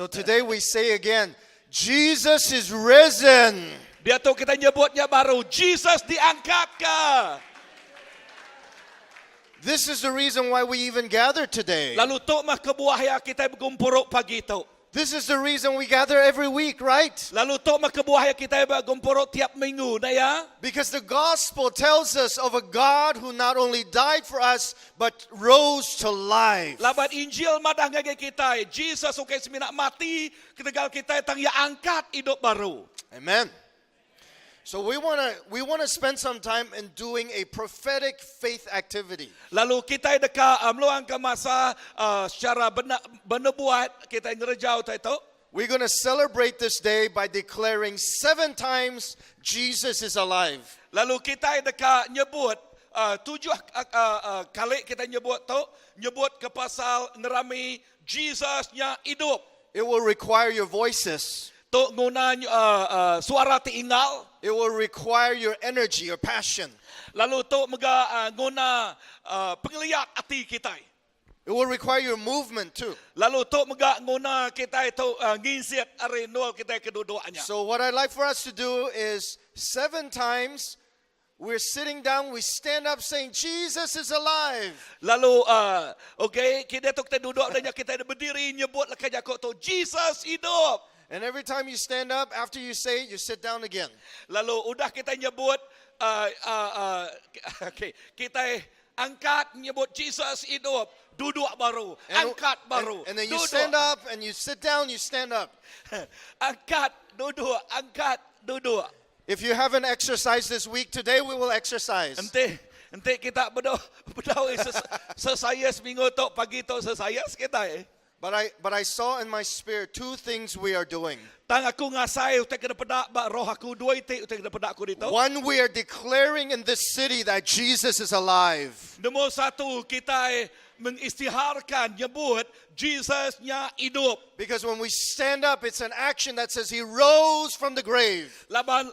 So today we say again, Jesus is risen. Dia tu kita nyebutnya baru, Jesus diangkat ka. This is the reason why we even gather today. Lalu tu mah kebuahnya kita bergumpuruk pagi tu. This is the reason we gather every week, right? Lalu tu mah kebuahnya kita bergumpuruk tiap minggu, na ya? Because the gospel tells us of a God who not only died for us, but rose to life. Laban Injil madah ngage kita, Jesus ukay semina mati, ketegal kita tang ya angkat hidup baru. Amen. So we want to spend some time in doing a prophetic faith activity. Lalu kita deka meluang ke masa secara benubuat kita ngerejau itu. We're going to celebrate this day by declaring 7 times Jesus is alive. Lalu kita deka nyebut 7 kali kita nyebut ke pasal nerami Jesusnya hidup. It will require your voices. Tu guna suara tiingal. It will require your energy, your passion. Lalu tu mega guna penglihat hati kita. It will require your movement too. Lalu tu mega guna kita itu nginsiat ari nol kita kedudukannya. So what I'd like for us to do is 7 times we're sitting down, we stand up saying Jesus is alive. Lalu okay, kita tu kita duduk dan kita berdiri nyebut lekanya kau tu Jesus hidup. And every time you stand up, after you say it, you sit down again. Lalu udah kita nyebut okay, kita angkat nyebut Jesus hidup, duduk baru, angkat baru. And then you duduk. stand up and you sit down, you stand up. Angkat, duduk. If you haven't exercised this week, today we will exercise. Nanti kita berdoa sesaya seminggu tu pagi tu sesaya kita But I saw in my spirit 2 things we are doing. Tang aku ngasai utek kena pedak ba roh aku 2 itik utek kena pedak aku dito. One, we are declaring in this city that Jesus is alive. Nombor 1 kita mengistiharkan nyebut Jesusnya hidup. Because when we stand up, it's an action that says he rose from the grave. Laban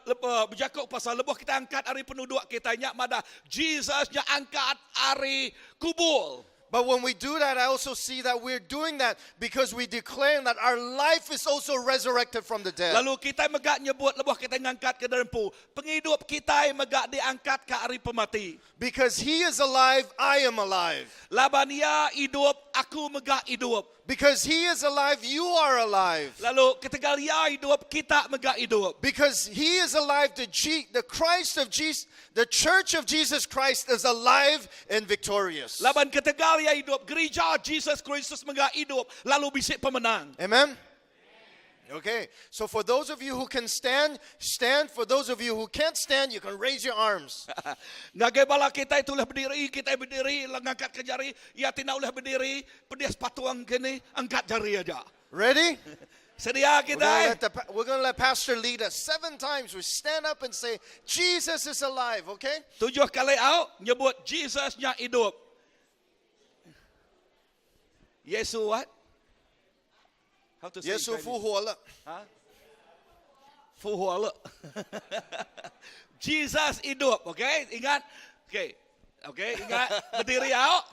berjakuk pasal lebuh kita angkat hari penduduk kita nya mada Jesusnya angkat hari kubur. But when we do that, I also see that we're doing that because we declare that our life is also resurrected from the dead. Lalu kita megak nyebut lebuh kita ngangkat ke derempu. Penghidup kita megak diangkat ke hari pemati. Because he is alive, I am alive. Laban ia hidup, aku megak hidup. Because he is alive, you are alive. Lalu ketegal ia hidup, kita megak hidup. Because he is alive, the Christ of Jesus, the church of Jesus Christ is alive and victorious. Laban ketegal ia hidup, gereja Jesus Kristus megak hidup, lalu bisik pemenang. Amen. Okay, so for those of you who can stand, stand. For those of you who can't stand, you can raise your arms. Ngagai bala kita itulah berdiri, ngangkat ke jari, ia tina ulah berdiri, pedias patuang kini, angkat jari aja. Ready? Sedia kita. We're going to let Pastor lead us 7 times. We stand up and say, Jesus is alive, okay? 7 kali out, nyebut Jesusnya hidup. Yesus what? How to say Yesu 复活了. Huh? 复活了. Jesus hidup, okay? Ingat? Okay, ingat. Berdiri out.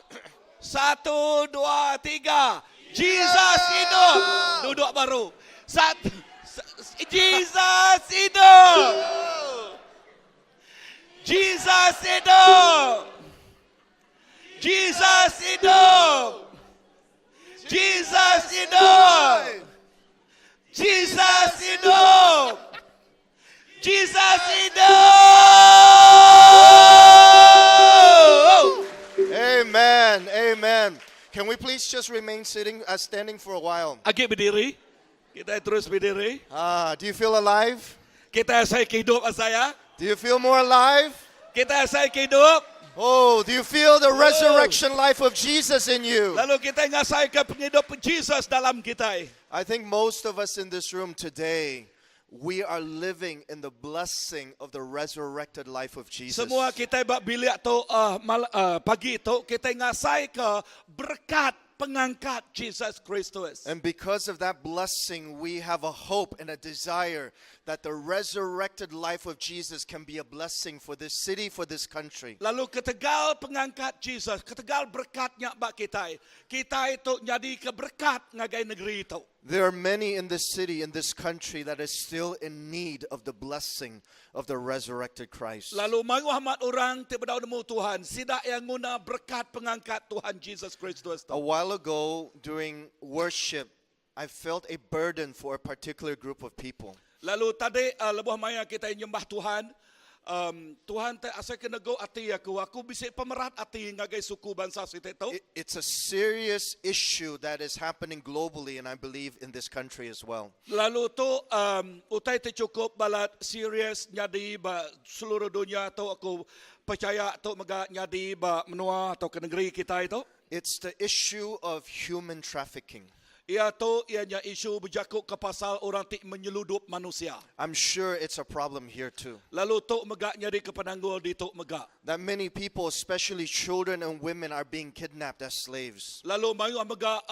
1, 2, 3. Jesus hidup. Duduk baru. Jesus hidup. Jesus hidup. Jesus hidup. Jesus hidup. Jesus hidup. Jesus hidup. Amen. Amen. Can we please just remain standing for a while? Agak berdiri. Kita terus berdiri. Do you feel alive? Kita saya hidup saya. Do you feel more alive? Kita saya hidup. Oh, do you feel the resurrection life of Jesus in you? Lalu kita ngasai ke penghidup Jesus dalam kita. I think most of us in this room today, we are living in the blessing of the resurrected life of Jesus. Semua kita bilik tu pagi tu kita ngasai ke berkat pengangkat Jesus Kristus. And because of that blessing, we have a hope and a desire that the resurrected life of Jesus can be a blessing for this city, for this country. Lalu ketegal pengangkat Jesus, ketegal berkatnya bak kita itu jadi keberkat ngagai negeri itu. There are many in this city, in this country, that is still in need of the blessing of the resurrected Christ. Lalu manguhamat orang ti badaw namo Tuhan, sida yang nguna berkat pengangkat Tuhan Jesus Kristus. A while ago, during worship, I felt a burden for a particular group of people. Lalu tadi lebuh maya kita nyembah Tuhan. Tuhan te asa kenego ati aku bisik pemerat ati ngagai suku bangsa siteto. It's a serious issue that is happening globally, and I believe in this country as well. Lalu tu utai te cukup balat serius nyadi ba seluruh dunia tu aku percaya tu maga nyadi ba menua atau ke negeri kita itu. It's the issue of human trafficking. Ia tu ianya isu berjakuk ke pasal orang tik menyeludup manusia. I'm sure it's a problem here too. Lalu tok megak nyari ke penanggul di tok megak. That many people, especially children and women, are being kidnapped as slaves. Lalu mayu megak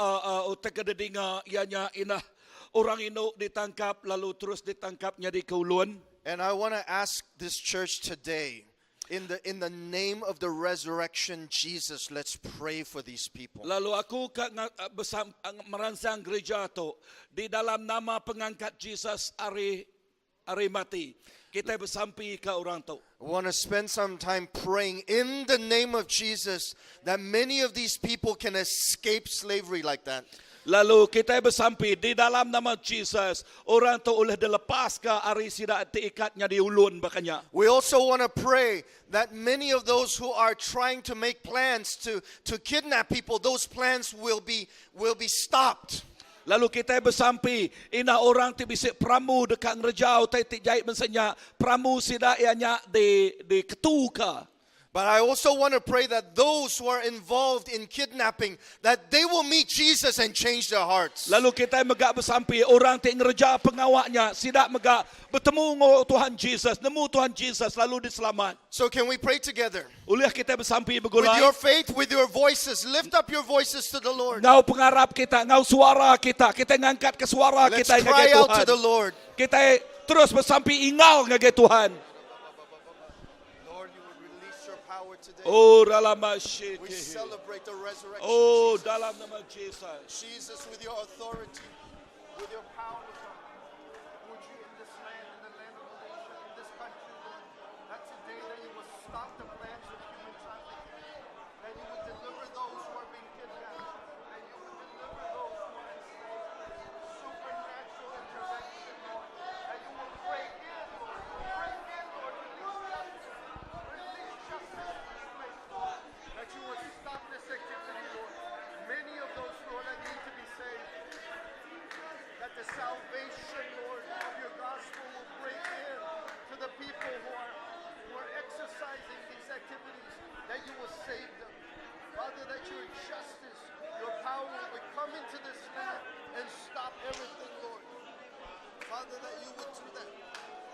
utek kededinga ianya inah orang ino ditangkap lalu terus ditangkap nyari ke ulun. And I want to ask this church today, in the name of the resurrection Jesus, let's pray for these people. Lalu aku merancang gereja tu di dalam nama pengangkat Jesus ari mati. Kita bersampi ke orang tu. I want to spend some time praying in the name of Jesus that many of these people can escape slavery like that. Lalu kita bersampi di dalam nama Jesus, orang tu oleh dilepas ke ari sida diikatnya di ulun bakanya. We also want to pray that many of those who are trying to make plans to kidnap people, those plans will be stopped. Lalu kita bersampi ina orang ti bisik pramu dekat ngerjau tai ti jait mensanya pramu sida ianya di ketuka. But I also want to pray that those who are involved in kidnapping, that they will meet Jesus and change their hearts. Lalu kita megak bersampi orang ti ngerja pengawaknya sida megak bertemu ngo Tuhan Jesus, nemu Tuhan Jesus lalu diselamat. So can we pray together? Uliah kita bersampi With bergulai. your faith, with your voices, lift up your voices to the Lord. Ngau pengarap kita, ngau suara kita ngangkat ke suara Let's kita cry ngagai out to the Tuhan. Lord. Kita terus bersampi ingal ngagai Tuhan. Lord, you would release your power today. Oh dalam nama We celebrate the resurrection. Oh of Jesus. dalam nama Jesus. Jesus, with your authority, with your power, would you in this land, in the land of Malaysia, in this country, Lord, that today that you will stop the plans of human trafficking, that you would deliver those who are being kidnapped, that you would deliver those who are enslaved. Supernatural intervention, Lord, that you will break in, Lord, release justice in this place, Lord, that you would stop this activity, Lord. Many of those, Lord, that need to be saved, that the salvation, Lord, of your gospel will break in to the people who are exercising these activities, that you will save them. Father, that your justice, your power would come into this land and stop everything, Lord. Father, that you would do that.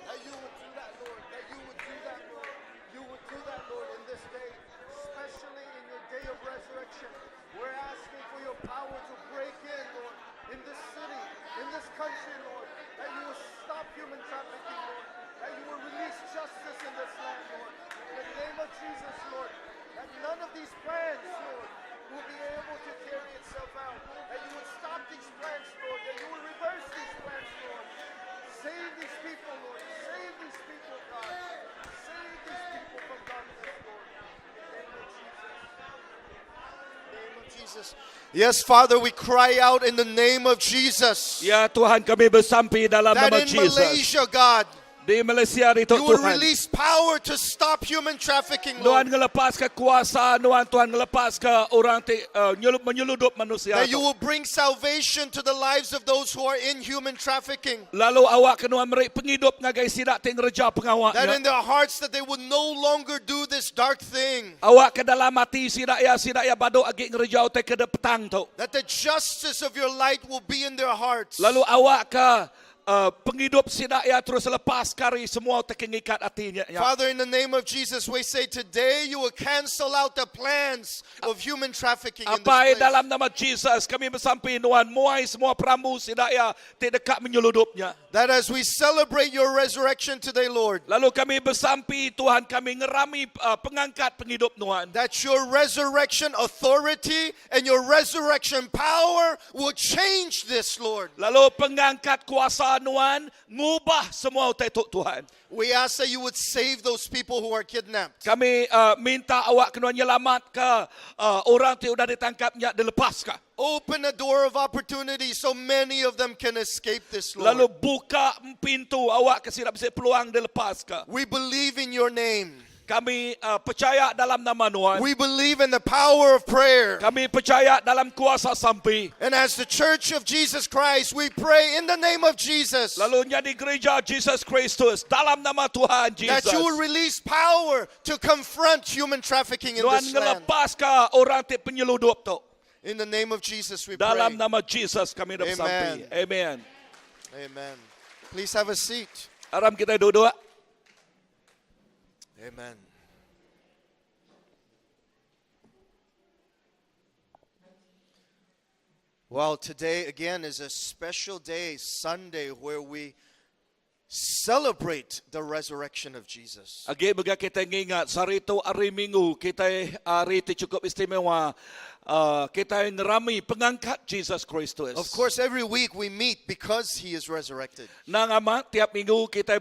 That you would do that, Lord. That you would do that, Lord. You would do that, Lord, in this day, especially in your day of resurrection. We're asking for your power to break in, Lord, in this city, in this country, Lord. That you will stop human trafficking, Lord. That you will release justice in this land, Lord. In the name of Jesus, Lord. That none of these plans, Lord, will be able to carry itself out. That you would stop these plans, Lord. That you will reverse these plans, Lord. Save these people, Lord. Save these people, God. Save these people from darkness, Lord. In the name of Jesus. In the name of Jesus. Yes, Father, we cry out in the name of Jesus. Ya Tuhan kami bersampi dalam That nama in Jesus. Malaysia, God, Di Malaysia itu you will Tuhan. release power to stop human trafficking, Tuhan Lord. ngelepas ke kuasa, Tuhan ngelepas ke orang menyeludup manusia. That you tu. will bring salvation to the lives of those who are in human trafficking. Lalu awak kena meri pengidup ngagai sidak ting reja That pengawaknya. in their hearts that they would no longer do this dark thing. Awak ke dalam hati sidak ya baduk agi ngerejau te ke petang tu. That the justice of your light will be in their hearts. Lalu awak ke penghidup sidak ya terus lepas kari semua tekingikat hatinya. Ya. Father, in the name of Jesus, we say today you will cancel out the plans of human trafficking in this Apa place. dalam nama Jesus kami bersampai Tuhan muai semua pramu sidak ya te dekat menyeludupnya. That as we celebrate your resurrection today, Lord, Lalu kami bersampi Tuhan, kami ngerami pengangkat penghidup Tuhan. that your resurrection authority and your resurrection power will change this, Lord. Lalu pengangkat kuasa Tuhan ngubah semua tetuk Tuhan. We ask that you would save those people who are kidnapped. Kami minta awak kena nyelamat ke orang yang sudah ditangkapnya dilepas ke. Open a door of opportunity so many of them can escape this, Lalu Lord. buka pintu awak kasi nak bisa peluang dilepas ke. We believe in your name. Kami percaya dalam nama Tuhan. We believe in the power of prayer. Kami percaya dalam kuasa sampi. And as the Church of Jesus Christ, we pray in the name of Jesus Lalu jadi gereja Jesus Kristus dalam nama Tuhan that Jesus. you will release power to confront human trafficking in Tuhan this land. ngelepas ke orang ti penyeludup tu. In the name of Jesus we Dalam pray. nama Jesus kami dah sampai. Amen. Amen. Please have a seat. Aram kita duduk. Amen. Well, today again is a special day, Sunday, where we celebrate the resurrection of Jesus. Agi baga kita ngingat sarito hari Minggu kita hari ti cukup istimewa. Kita ngerami pengangkat Jesus Kristus. Of course, every week we meet because he is resurrected. Nang ama tiap minggu kita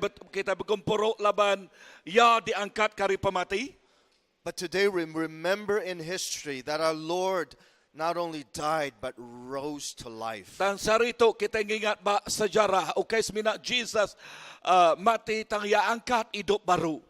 berkumpul laban ya diangkat kari pemati. But today we remember in history that our Lord not only died but rose to life. Dan sarito kita ngingat ba sejarah okay semina Jesus mati tang ya angkat hidup baru.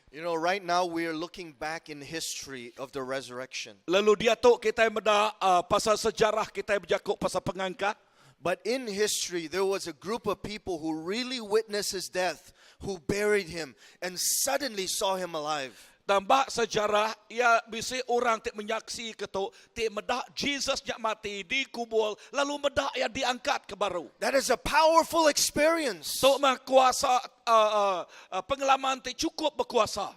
You know, right now we are looking back in history of the resurrection. Lalu dia tu kita meda pasal sejarah kita berjakuk pasal pengangkat. But in history there was a group of people who really witnessed his death, who buried him and suddenly saw him alive. Tambah sejarah ia bisi orang tik menyaksi ketuk tik medak Jesus nyak mati dikubur lalu medak ia diangkat ke baru. That is a powerful experience. So mah kuasa pengalaman tik cukup berkuasa.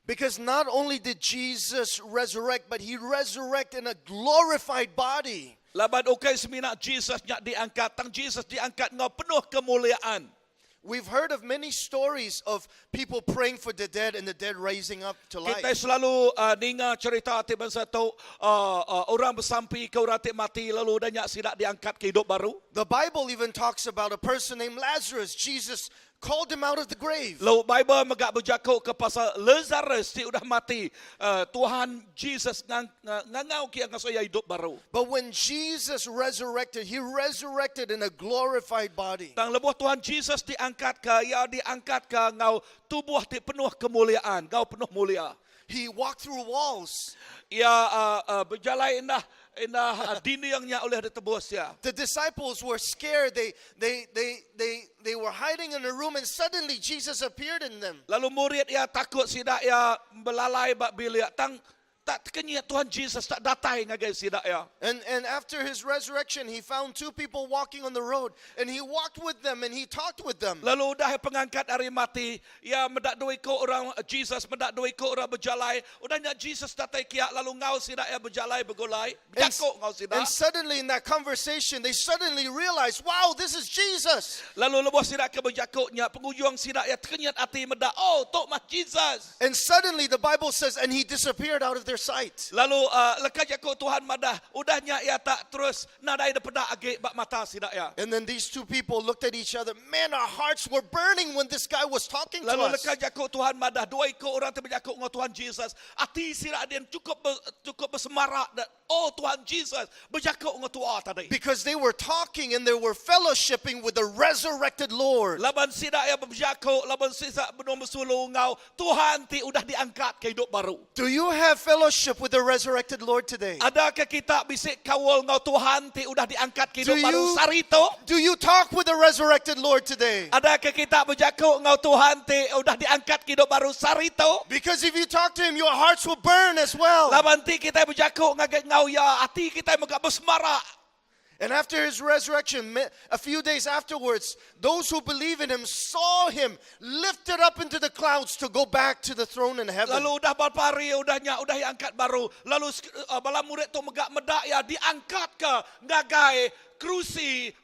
Because not only did Jesus resurrect, but he resurrected in a glorified body. Laban okay semina Jesus nyak diangkat, tang Jesus diangkat ngau penuh kemuliaan. We've heard of many stories of people praying for the dead and the dead raising up to life. Kita selalu dengar cerita ti bangsa tu orang bersampi ke orang ti mati lalu dah nyak sidak diangkat ke hidup baru. The Bible even talks about a person named Lazarus. Jesus called him out of the grave. Lalu Bible megak berjakuk ke pasal Lazarus ti udah mati. Tuhan Jesus ngangau kia ngasaya hidup baru. But when Jesus resurrected, he resurrected in a glorified body. Tang lebuh Tuhan Jesus diangkat ke, ya diangkat ke ngau tubuh ti penuh kemuliaan, ngau penuh mulia. He walked through walls. Ia berjalan indah dindingnya oleh ditebus ya. The disciples were scared. They were hiding in a room and suddenly Jesus appeared in them. Lalu murid ia takut sidak ia belalai bak bilik tang tak kenyat Tuhan Jesus tak datai ngagai sidak ya. And after his resurrection, he found two people walking on the road and he walked with them and he talked with them. Lalu dah pengangkat hari mati, ya medak dua ikut orang Jesus, medak dua ikut orang berjalai. Udahnya Jesus datai kia lalu ngau sidak ia berjalai bergolai, berjakuk ngau sidak. And suddenly in that conversation, they suddenly realized, wow, this is Jesus. Lalu lebuh sidak ke berjakuknya, pengujung sidak ia terkenyat hati medak, oh tok mah Jesus. And suddenly the Bible says, and he disappeared out of their sight. Lalu lekat jakuk Tuhan madah, udahnya ia tak terus nadai daripada agi bak mata sidak ya. And then these two people looked at each other. Man, our hearts were burning when this guy was talking to Lalu us. lekat jakuk Tuhan madah, dua ikut orang tu berjakuk dengan Tuhan Jesus. Hati sidak dia cukup bersemarak. Oh Tuhan Jesus, berjakuk dengan Tuhan tadi. Because they were talking and they were fellowshipping with the resurrected Lord. Laban sidak ia berjakuk, laban sidak benar bersulung ngau. Tuhan ti udah diangkat ke hidup baru. Do you have fellowship with the resurrected Lord today? Adakah kita bisik kawal ngau Tuhan ti udah diangkat ke hidup Do baru you- sarito? Do you talk with the resurrected Lord today? Adakah kita berjakuk ngau Tuhan ti udah diangkat ke hidup baru sarito? Because if you talk to him, your hearts will burn as well. Laban ti kita berjakuk ngau ya hati kita megak bersemarak. And after his resurrection, a few days afterwards, those who believe in him saw him lifted up into the clouds to go back to the throne in heaven. Lalu udah berpari, udah diangkat baru. Lalu bala murid tu megak medak ya diangkat ke ngagai kerusi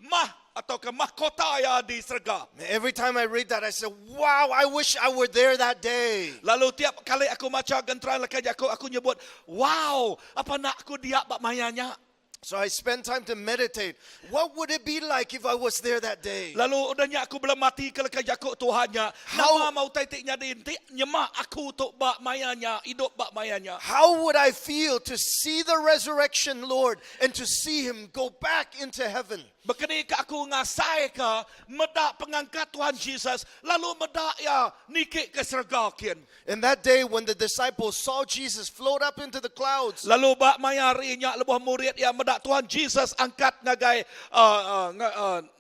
atau ke mahkota ya di surga. Every time I read that, I say, wow, I wish I were there that day. Lalu tiap kali aku baca genteran lekaj aku nyebut, wow, apa nak aku dia bak mayanya. So I spend time to meditate. What would it be like if I was there that day? Lalu udahnya aku belum mati ke lekaj aku Tuhannya. Nama mau taitiknya dinti nyemak aku tok bak mayanya, hidup bak mayanya. How would I feel to see the resurrection, Lord, and to see him go back into heaven? Bekeni ke aku ngasai ke medak pengangkat Tuhan Yesus lalu medak ya nikik ke surga kian. And that day when the disciples saw Jesus float up into the clouds, Lalu bak mayari nya lebuh murid ya medak Tuhan Yesus angkat ngagai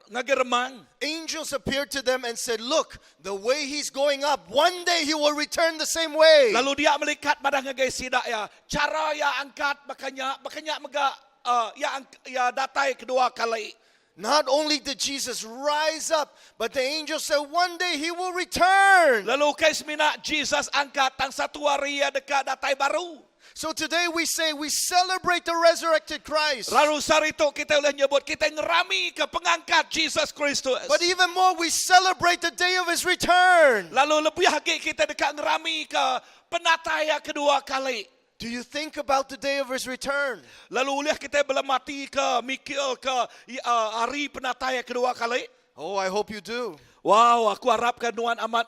ngagai remang. angels appeared to them and said, look, the way he's going up, one day he will return the same way. Lalu dia melihat pada ngagai sidak ya cara ya angkat makanya mega ya datai kedua kali. Not only did Jesus rise up, but the angel said one day he will return. Lalu kais mina Jesus angkat tang satu hari ya dekat datai baru. So today we say we celebrate the resurrected Christ. Lalu sarito kita boleh nyebut kita ngerami ke pengangkat Jesus Kristus. But even more, we celebrate the day of his return. Lalu lebih lagi kita dekat ngerami ke penataya kedua kali. Do you think about the day of his return? Lalu ulah kita belum mati ke mikir ke hari penataya kedua kali. Oh, I hope you do. Wow, aku harapkan Tuhan amat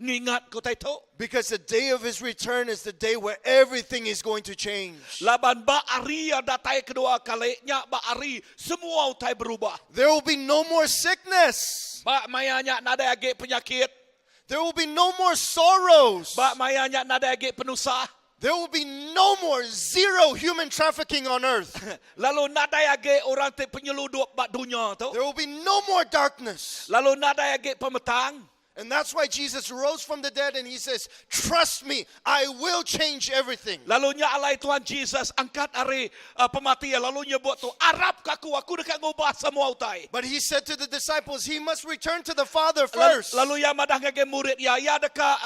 ngingat ko tayo. Because the day of his return is the day where everything is going to change. Laban ba ari datai kedua kali nya ba ari semua utai berubah. There will be no more sickness. Ba mayanya nada age penyakit. There will be no more sorrows. Ba mayanya nada age penusah. There will be no more zero human trafficking on earth. Lalu nada age orang te penyeludup ba dunia tu. There will be no more darkness. Lalu nada age pemetang. And that's why Jesus rose from the dead and he says, trust me, I will change everything. Lalu nya alai Tuhan Jesus angkat hari pematian. Lalu nyebut tu Arab kaku aku dekat ngubah semua utai. But he said to the disciples, he must return to the Father first. Lalu ya madah ngage murid ya dekat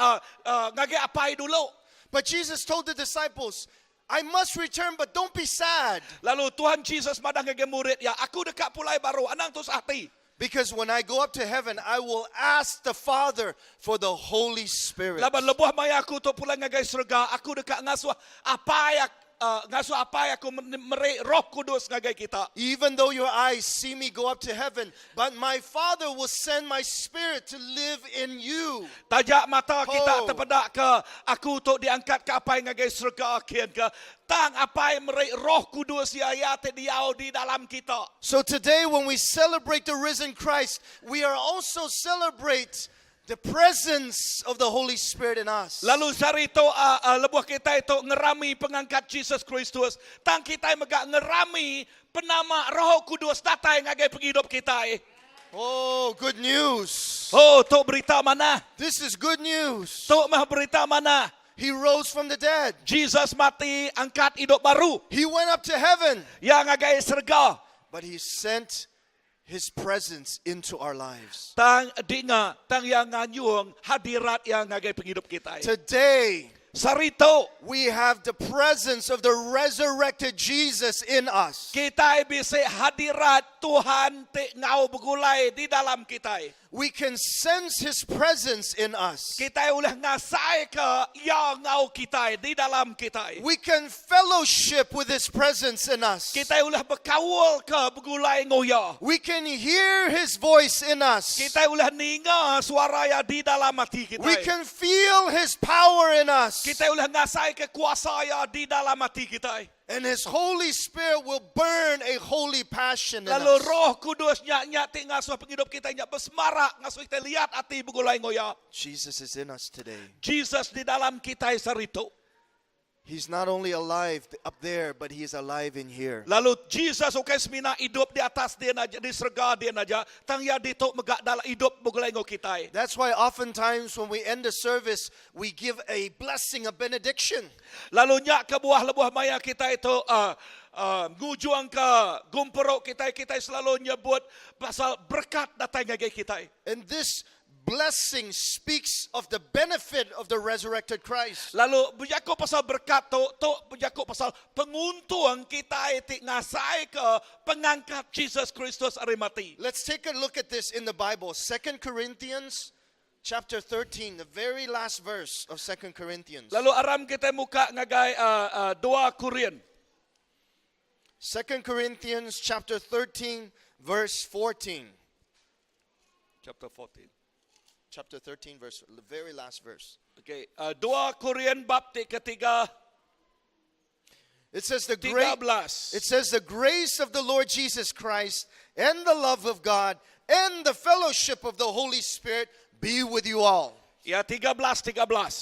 ngage apai dulu. But Jesus told the disciples, I must return, but don't be sad. Lalu Tuhan Jesus madah ngage murid ya aku dekat pulai baru anang tu hati. Because when I go up to heaven, I will ask the Father for the Holy Spirit. Laban lebuh maya aku tu pulai ngage surga aku dekat ngasuh apa aku mere Roh Kudus ngagai kita. Even though your eyes see me go up to heaven, but my Father will send my Spirit to live in you. Tajak mata kita terpedak ke aku tu diangkat ke apa yang ngagai surga akhir ke tang apa yang mere Roh Kudus ya diau di dalam kita. So today when we celebrate the risen Christ, we are also celebrate the presence of the Holy Spirit in us. Lalu sarito lebuh kita itu ngerami pengangkat Jesus Kristus. Tang kita mega ngerami penama Roh Kudus datang ngagai penghidup kita. Oh, good news. Oh, tu berita mana? This is good news. Tu mah berita mana? He rose from the dead. Jesus mati angkat hidup baru. He went up to heaven. Yang ngagai surga. But he sent his presence into our lives. Tang dinga tang yang nganyung hadirat yang ngagai penghidup kita. Today, sarito we have the presence of the resurrected Jesus in us. kita bisa hadirat Tuhan te ngau begulai di dalam kita. We can sense his presence in us. Kita ulah ngasai ke ya ngau kita di dalam kita. We can fellowship with his presence in us. Kita ulah berkawal ke begulai ngoya. We can hear his voice in us. Kita ulah ninga suara ya di dalam hati kita. We can feel his power in us. Kita ulah ngasai ke kuasa ya di dalam hati kita. And his Holy Spirit will burn a holy passion in Lalu us. Roh Kudus nya ti ngasuh penghidup kita nya besmarak ngasuh kita lihat hati begulai ngoya. Jesus is in us today. Jesus di dalam kita sarito. He's not only alive up there, but he is alive in here. Lalu Jesus okay semina hidup di atas dia naja di surga dia naja tang ya dito megak dalam hidup begulai ngo kita. That's why oftentimes when we end the service, we give a blessing, a benediction. Lalu nya ke buah lebuh maya kita itu ngujuang ke gumpero kita selalu nyebut pasal berkat datang ngagai kita. And this blessing speaks of the benefit of the resurrected Christ. Lalu bujako pasal berkat to bujako pasal penguntung kita iti ngasai ke pengangkat Jesus Kristus ari mati. Let's take a look at this in the Bible. 2 Corinthians chapter 13, the very last verse of 2 Corinthians. Lalu aram kita muka ngagai 2 Korin. 2 Corinthians chapter 13, verse 14. Chapter 14. Chapter 13, verse, the very last verse. Okay, 2 Korin bab ketiga. It says the 13. grace of the Lord Jesus Christ and the love of God and the fellowship of the Holy Spirit be with you all. Ya 13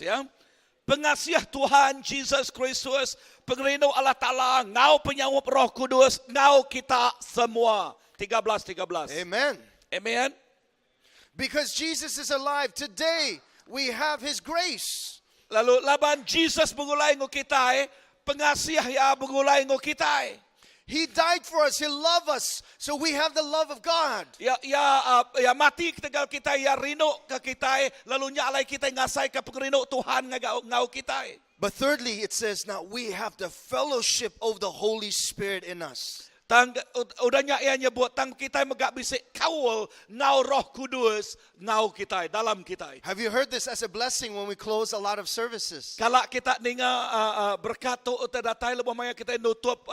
ya. Pengasiah Tuhan Jesus Kristus, pengrino Allah Ta'ala, ngau penyawap Roh Kudus, ngau kita semua. 13. Amen. Amen. Because Jesus is alive. Today we have His grace. Lalu laban Jesus mengulai ngo kita, pengasiah ya mengulai ngo kita. He died for us. He loved us. So we have the love of God. Ya mati ketegal kita ya rino ke kita, lalu nya alai kita ngasai ke pengrino Tuhan ngau kita. But thirdly, it says now we have the fellowship of the Holy Spirit in us. Tang udahnya ia nyebut tang kita megak bisik kawal ngau Roh Kudus ngau kita dalam kita. Have you heard this as a blessing when we close a lot of services? Kalau kita dengar berkat tu terdatai lebih banyak kita nutup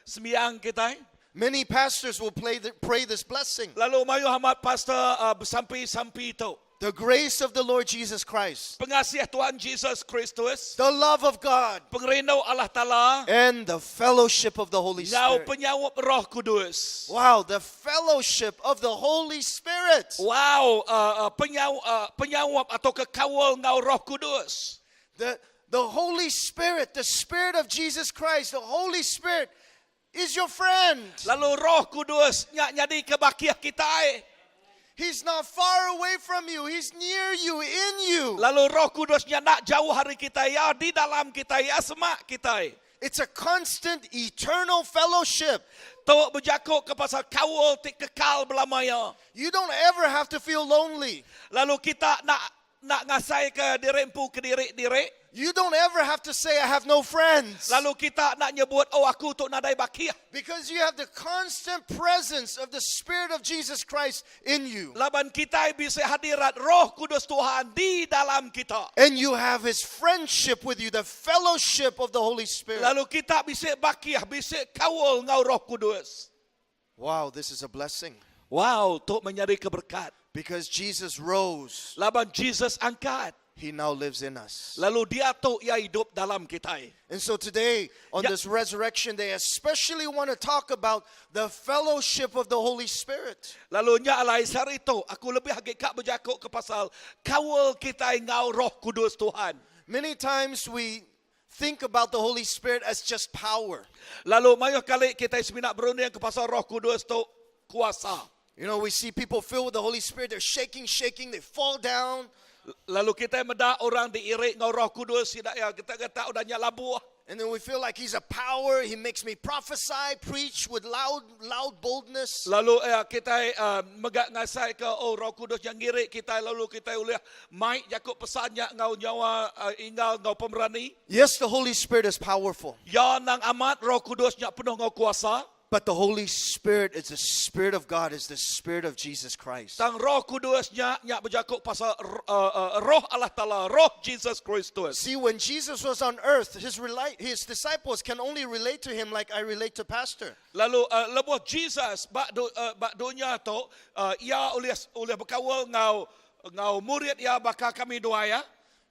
sembiang kita. Many pastors will pray this blessing. Lalu mayu hamat pastor sampai itu. The grace of the Lord Jesus Christ, Pengasiah Tuhan Jesus Kristus, the love of God, pengrino Allah Ta'ala, and the fellowship of the Holy ngau Spirit. penyawap Roh Kudus. Wow, the fellowship of the Holy Spirit. Wow, penyawap atau kekawal ngau Roh Kudus. The Holy Spirit, the Spirit of Jesus Christ, the Holy Spirit is your friend. Lalu Roh Kudus jadi kebakiah kita. He's not far away from you. He's near you, in you. Lalu Roh Kudusnya nak jauh hari kita ya, di dalam kita ya, semak kita. It's a constant, eternal fellowship. Tu berjakuk ke pasal kawal ti kekal belamanya. You don't ever have to feel lonely. Lalu kita nak ngasai ke diri empu ke diri. You don't ever have to say, I have no friends. Lalu kita nak nyebut, oh aku tu nadai bakiah. Because you have the constant presence of the Spirit of Jesus Christ in you. Laban kita bisa hadirat Roh Kudus Tuhan di dalam kita. And you have His friendship with you, the fellowship of the Holy Spirit. Lalu kita bisa bakiah, bisa kawal ngau Roh Kudus. Wow, this is a blessing. Wow, tu menjadi keberkat. Because Jesus rose, Laban Jesus angkat. He now lives in us. Lalu dia tu ia hidup dalam kita. And so today, on this Resurrection Day, I especially want to talk about the fellowship of the Holy Spirit. Lalu nya alai sari itu, aku lebih hakikat berjakuk ke pasal kawal kita ngau Roh Kudus Tuhan. Many times we think about the Holy Spirit as just power. Lalu banyak kali kita seminat berunding ke pasal Roh Kudus tu kuasa. You know, we see people filled with the Holy Spirit, they're shaking, they fall down. Lalu kita meda orang diirik ngau Roh Kudus, tidak ya kita kata udahnya labuh. And then we feel like He's a power. He makes me prophesy, preach with loud boldness. Lalu kita megak ngasai ke Roh Kudus yang ngirik kita, lalu kita boleh mic jakuk pesannya ngau nyawa ingal ngau pemberani. Yes, the Holy Spirit is powerful. Ya nang amat Roh Kudusnya penuh ngau kuasa. But the Holy Spirit is the Spirit of God, is the Spirit of Jesus Christ. Tang Roh Kudusnya nya berjakuk pasal Roh Allah Ta'ala, Roh Jesus Kristus. See, when Jesus was on earth, his disciples can only relate to Him like I relate to Pastor. Lalu lebuh Jesus bak dunia tu ia oleh berkawal ngau murid ia bakal kami dua ya.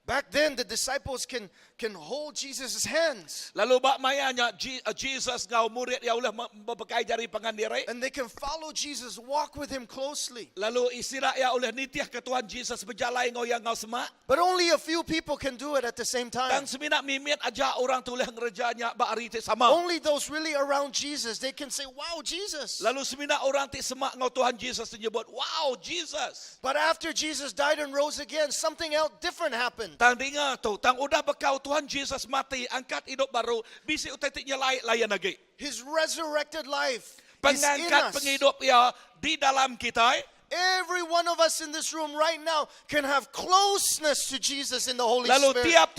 Back then, the disciples can hold Jesus' hands. Lalu bak mayanya Jesus ngau murid ia oleh berpekai jari pangan diri. And they can follow Jesus, walk with Him closely. Lalu istirahat ia oleh nitiah ke Tuhan Jesus berjalan ngau yang ngau semak. But only a few people can do it at the same time. Dan seminat mimit aja orang tu oleh ngerjanya bak hari ti sama. Only those really around Jesus, they can say, wow, Jesus. Lalu seminat orang ti semak ngau Tuhan Jesus menyebut, wow, Jesus. But after Jesus died and rose again, something else different happened. Tang dengar tu, tang udah bekau Tuhan Jesus mati, angkat hidup baru, bisi utetiknya layan lagi. His resurrected life is in Pengangkat us. penghidup ia di dalam kita. every one of us in this room right now can have closeness to Jesus in the Holy Lalu Spirit.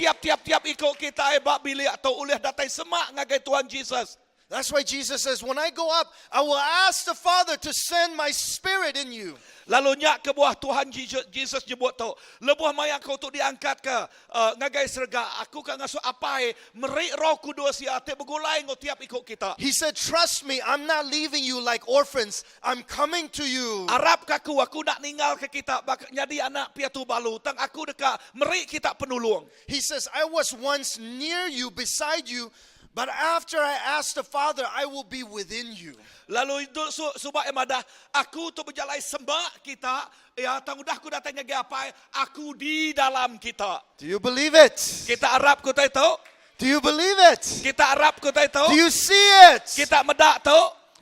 tiap ikut kita ay bak bilik atau ulih datay semak ngagai Tuhan Jesus. That's why Jesus says, when I go up, I will ask the Father to send my Spirit in you. Lalu nyak ke buah Tuhan Jesus nyebut tu. Lebuh mayang kau tu diangkat ke ngagai serga. Aku ka ngasuh apai merik Roh Kudus ya te begulai ngau tiap ikut kita. He said, trust me, I'm not leaving you like orphans. I'm coming to you. Arab kaku aku nak ninggal ke kita bak jadi anak piatu balu tang aku dekat merik kita penulung. He says, I was once near you, beside you, but after I asked the Father, I will be within you. Lalu itu subak emadah aku tu berjalai sembah kita ya tang udah aku datang ngagi apai aku di dalam kita. Do you believe it? Kita Arab ku tai tu. Do you believe it? Kita Arab ku tai tu. Do you see it? Kita medak tu.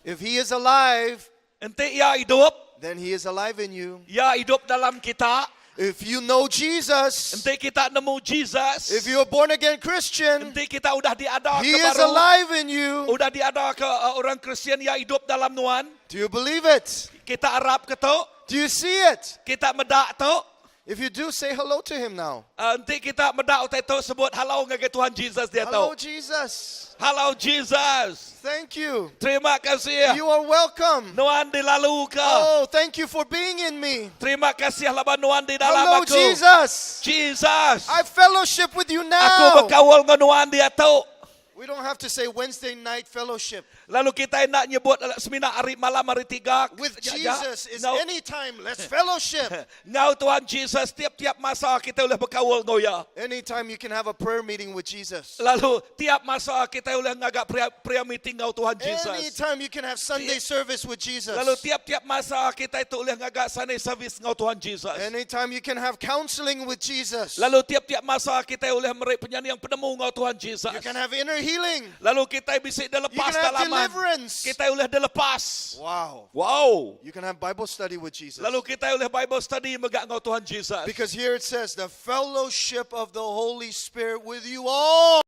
If he is alive, Ente ya hidup. then he is alive in you. Ya hidup dalam kita. If you know Jesus, Ente kita nemu Jesus. if you're a born again Christian, Ente kita udah diada he ke is baru. alive in you. Udah diada ke orang Kristian ya hidup dalam nuan. Do you believe it? Kita Arab ke tu. Do you see it? Kita medak tu. If you do, say hello to him now. Ente kita medak utai tu sebut halau ngagai Tuhan Jesus dia Hello, tu. Jesus. Halau Jesus. Thank you. Terima kasih. You are welcome. Nuan di lalu ke. Oh, thank you for being in me. Terima kasih laban nuan di dalam Hello, aku. Jesus. Jesus. I fellowship with you Aku now. berkawal dengan nuan dia tu. We don't have to say Wednesday night fellowship. Lalu kita nak nyebut seminar hari malam hari 3. With Ya, Jesus is ngau, anytime. Let's fellowship. ngau Tuhan Jesus tiap-tiap masa kita boleh berkawal ngau ya. Anytime you can have a prayer meeting with Jesus. Lalu tiap masa kita boleh ngagak prayer meeting ngau Tuhan Jesus. Anytime you can have Sunday service with Jesus. Lalu tiap-tiap masa kita itu boleh ngagak Sunday service ngau Tuhan Jesus. Anytime you can have counseling with Jesus. Lalu tiap-tiap masa kita boleh merik penyanyi yang penemu ngau Tuhan Jesus. You can have inner healing. Lalu kita bisa You dilepas can have dalaman. deliverance. Kita boleh dilepas. Wow. Wow. You can have Bible study with Jesus. Lalu kita boleh Bible study megak ngau Tuhan Jesus. Because here it says the fellowship of the Holy Spirit with you all.